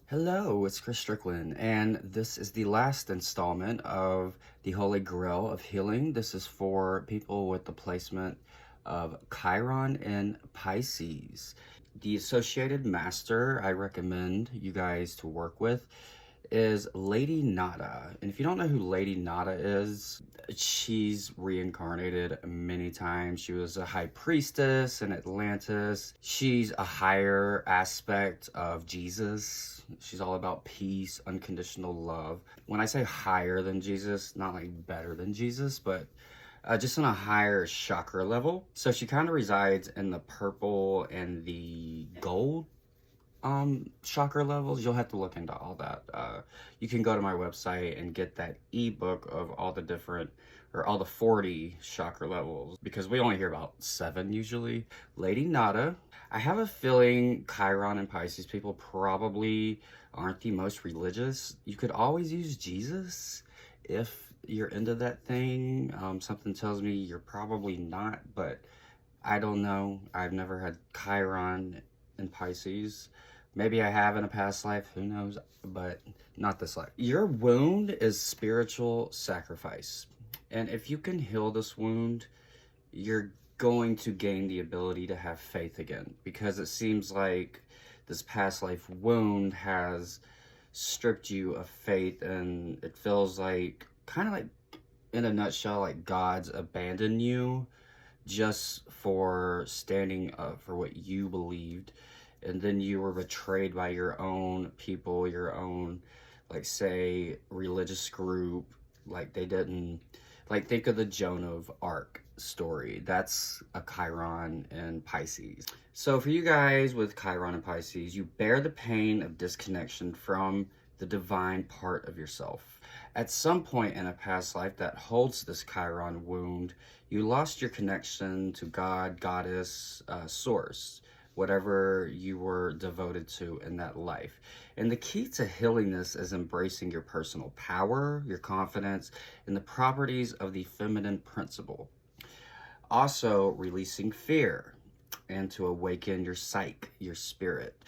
Hello, it's Chris Strickland, and this is the last installment of the Holy Grail of Healing. This is for people with the placement of Chiron in Pisces. The associated master I recommend you guys to work with is Lady Nada. And if you don't know who Lady Nada is, she's reincarnated many times. She was a high priestess in Atlantis. She's a higher aspect of Jesus. She's all about peace, unconditional love. When I say higher than Jesus, not like better than Jesus, but just on a higher chakra level. So she kind of resides in the purple and the gold chakra levels. You'll have to look into all that. You can go to my website and get that ebook of all the different, or all the 40 chakra levels, because we only hear about 7 usually. Lady Nada. I have a feeling Chiron and Pisces people probably aren't the most religious. You could always use Jesus if you're into that thing. Something tells me you're probably not, but I don't know. I've never had Chiron in Pisces. Maybe I have in a past life, who knows, but not this life. Your wound is spiritual sacrifice. And if you can heal this wound, you're going to gain the ability to have faith again, because it seems like this past life wound has stripped you of faith, and it feels like, kind of like, in a nutshell, like God's abandoned you just for standing up for what you believed. And then you were betrayed by your own people, your own, like, say, religious group. Like, they didn't, like, think of the Joan of Arc story. That's a Chiron and Pisces. So for you guys with Chiron and Pisces, you bear the pain of disconnection from the divine part of yourself. At some point in a past life that holds this Chiron wound, you lost your connection to God, Goddess, Source, whatever you were devoted to in that life. And the key to healing this is embracing your personal power, your confidence, and the properties of the feminine principle. Also, releasing fear and to awaken your psyche, your spirit.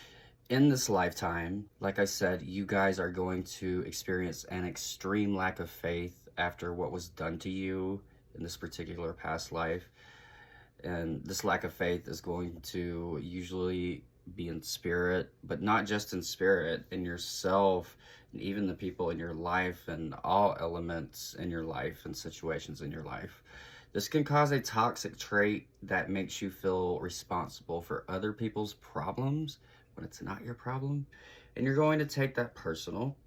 In this lifetime, like I said, you guys are going to experience an extreme lack of faith after what was done to you in this particular past life. And this lack of faith is going to usually be in spirit, but not just in spirit, in yourself, and even the people in your life, and all elements in your life and situations in your life. This can cause a toxic trait that makes you feel responsible for other people's problems when it's not your problem, and you're going to take that personal.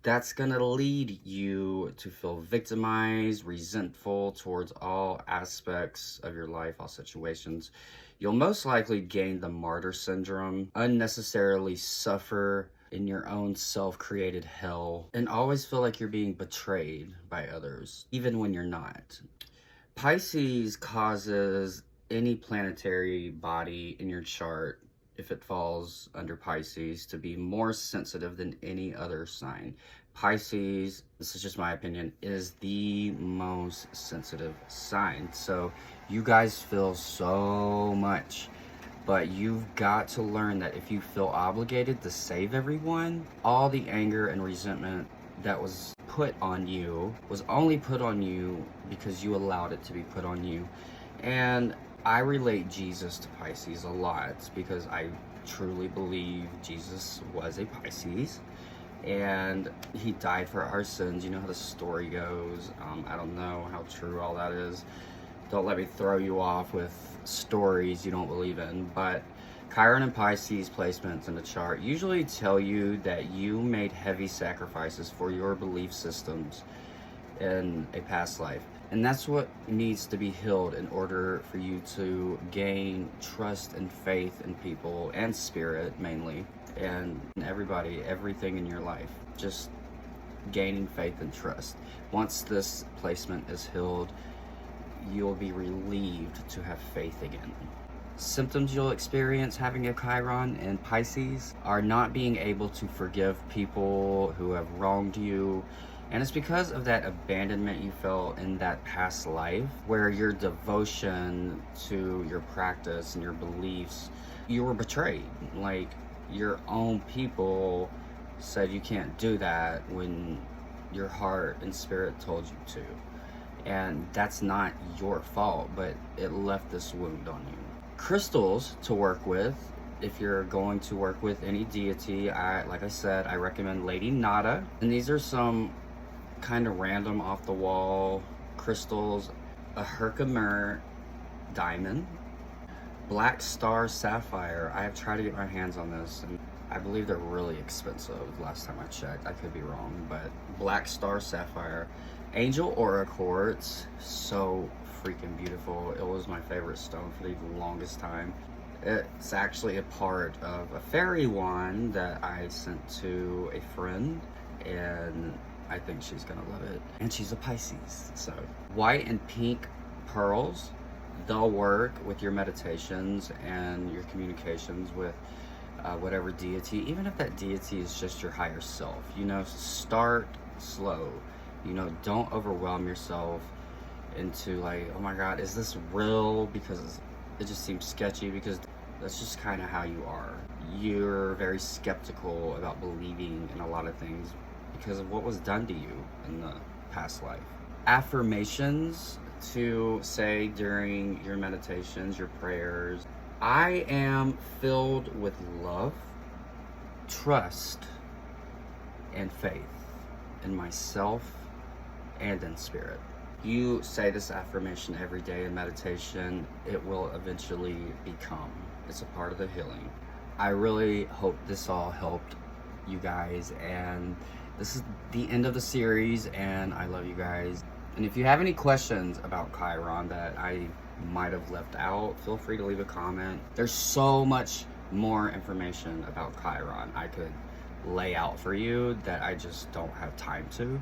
That's going to lead you to feel victimized, resentful towards all aspects of your life, all situations. You'll most likely gain the martyr syndrome, unnecessarily suffer in your own self-created hell, and always feel like you're being betrayed by others, even when you're not. Pisces causes any planetary body in your chart, if it falls under Pisces, to be more sensitive than any other sign. Pisces, this is just my opinion, is the most sensitive sign. So you guys feel so much, but you've got to learn that if you feel obligated to save everyone, all the anger and resentment that was put on you was only put on you because you allowed it to be put on you. And I relate Jesus to Pisces a lot because I truly believe Jesus was a Pisces and he died for our sins. You know how the story goes. I don't know how true all that is. Don't let me throw you off with stories you don't believe in, but Chiron and Pisces placements in the chart usually tell you that you made heavy sacrifices for your belief systems in a past life. And that's what needs to be healed in order for you to gain trust and faith in people and spirit, mainly, and everybody, everything in your life. Just gaining faith and trust. Once this placement is healed, you'll be relieved to have faith again. Symptoms you'll experience having a Chiron in Pisces are not being able to forgive people who have wronged you. And it's because of that abandonment you felt in that past life, where your devotion to your practice and your beliefs, you were betrayed. Like, your own people said you can't do that when your heart and spirit told you to. And that's not your fault, but it left this wound on you. Crystals to work with, if you're going to work with any deity, like I said, I recommend Lady Nada. And these are some kind of random off the wall crystals. A Herkimer diamond, Black Star sapphire. I have tried to get my hands on this, and I believe they're really expensive. Last time I checked, I could be wrong, but Black Star sapphire. Angel aura quartz, so freaking beautiful. It was my favorite stone for the longest time. It's actually a part of a fairy wand that I sent to a friend, and I think she's gonna love it. And she's a Pisces, so. White and pink pearls, they'll work with your meditations and your communications with whatever deity, even if that deity is just your higher self. You know, start slow. You know, don't overwhelm yourself into like, oh my God, is this real? Because it just seems sketchy, because that's just kind of how you are. You're very skeptical about believing in a lot of things because of what was done to you in the past life. Affirmations to say during your meditations, your prayers. I am filled with love, trust, and faith in myself and in spirit. You say this affirmation every day in meditation, it will eventually become. It's a part of the healing. I really hope this all helped you guys, and this is the end of the series, and I love you guys. And if you have any questions about Chiron that I might have left out, feel free to leave a comment. There's so much more information about Chiron I could lay out for you that I just don't have time to.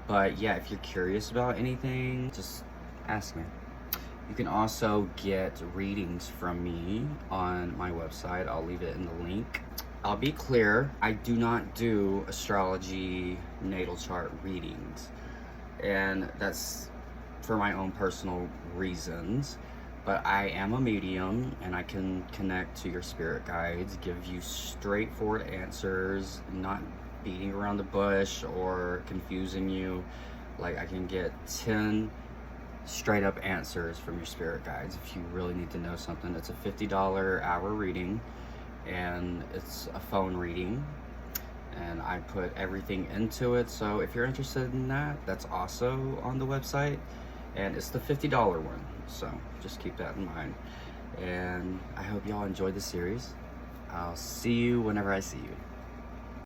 But yeah, if you're curious about anything, just ask me. You can also get readings from me on my website. I'll leave it in the link. I'll be clear, I do not do astrology natal chart readings. And that's for my own personal reasons. But I am a medium, and I can connect to your spirit guides, give you straightforward answers, not beating around the bush or confusing you. Like, I can get 10 straight up answers from your spirit guides if you really need to know something. It's a $50 hour reading, and it's a phone reading, and I put everything into it. So if you're interested in that, that's also on the website, and it's the $50 one. So just keep that in mind. And I hope y'all enjoyed the series. I'll see you whenever I see you.